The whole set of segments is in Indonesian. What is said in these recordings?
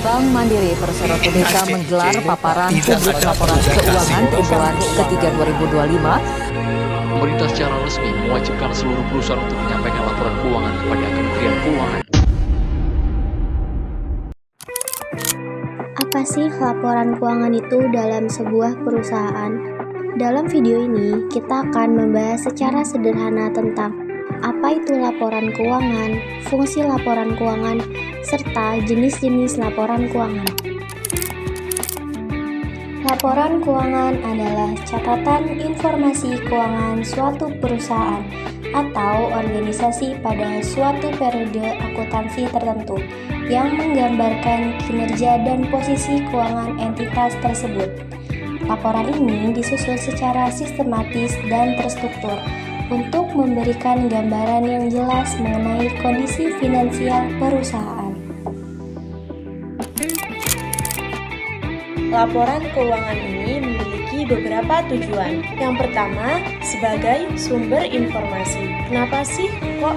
Bank Mandiri Persero Tbk menggelar paparan publik laporan keuangan triwulan ketiga 2025. Pemerintah secara resmi mewajibkan seluruh perusahaan untuk menyampaikan laporan keuangan kepada Kementerian Keuangan. Apa sih laporan keuangan itu dalam sebuah perusahaan? Dalam video ini, kita akan membahas secara sederhana tentang apa itu laporan keuangan, fungsi laporan keuangan, serta jenis-jenis laporan keuangan. Laporan keuangan adalah catatan informasi keuangan suatu perusahaan atau organisasi pada suatu periode akuntansi tertentu yang menggambarkan kinerja dan posisi keuangan entitas tersebut. Laporan ini disusun secara sistematis dan terstruktur untuk memberikan gambaran yang jelas mengenai kondisi finansial perusahaan. Laporan keuangan ini memiliki beberapa tujuan. Yang pertama, sebagai sumber informasi. Kenapa sih kok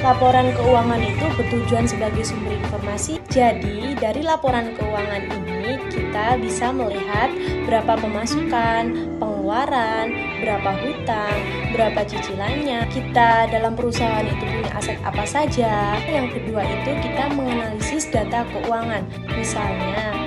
laporan keuangan itu bertujuan sebagai sumber informasi? Jadi, dari laporan keuangan ini kita bisa melihat berapa pemasukan, pengeluaran, berapa hutang, berapa cicilannya, kita dalam perusahaan itu punya aset apa saja. Yang kedua itu kita menganalisis data keuangan. Misalnya,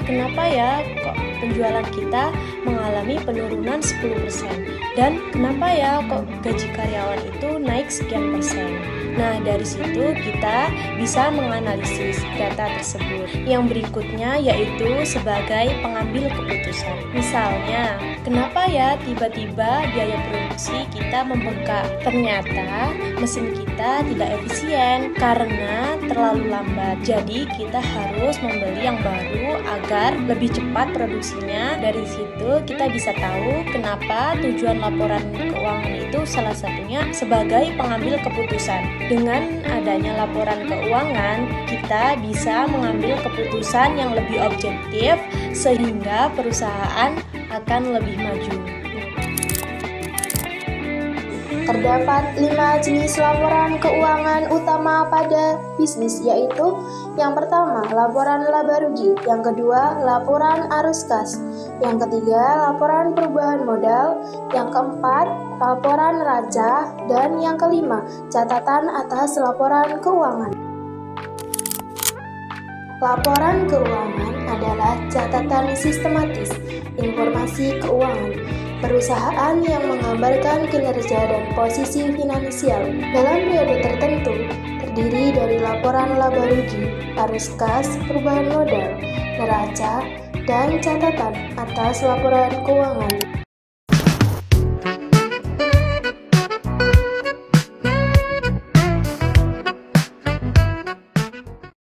kenapa ya kok penjualan kita mengalami penurunan 10% dan kenapa ya kok gaji karyawan itu naik sekian persen. Nah, dari situ kita bisa menganalisis data tersebut. Yang berikutnya yaitu sebagai pengambil keputusan. Misalnya, kenapa ya tiba-tiba biaya produksi kita membengkak? Ternyata mesin kita tidak efisien karena terlalu lambat. Jadi kita harus membeli yang baru agar lebih cepat produksinya. Dari situ kita bisa tahu kenapa tujuan laporan keuangan itu salah satunya sebagai pengambil keputusan. Dengan adanya laporan keuangan, kita bisa mengambil keputusan yang lebih objektif sehingga perusahaan akan lebih maju. Terdapat 5 jenis laporan keuangan utama pada bisnis, yaitu yang pertama, laporan laba rugi, yang kedua, laporan arus kas, yang ketiga, laporan perubahan modal, yang keempat, laporan raja, dan yang kelima, catatan atas laporan keuangan. Laporan keuangan adalah catatan sistematis informasi keuangan perusahaan yang menggambarkan kinerja dan posisi finansial dalam periode tertentu, terdiri dari laporan laba rugi, arus kas, perubahan modal, neraca, dan catatan atas laporan keuangan.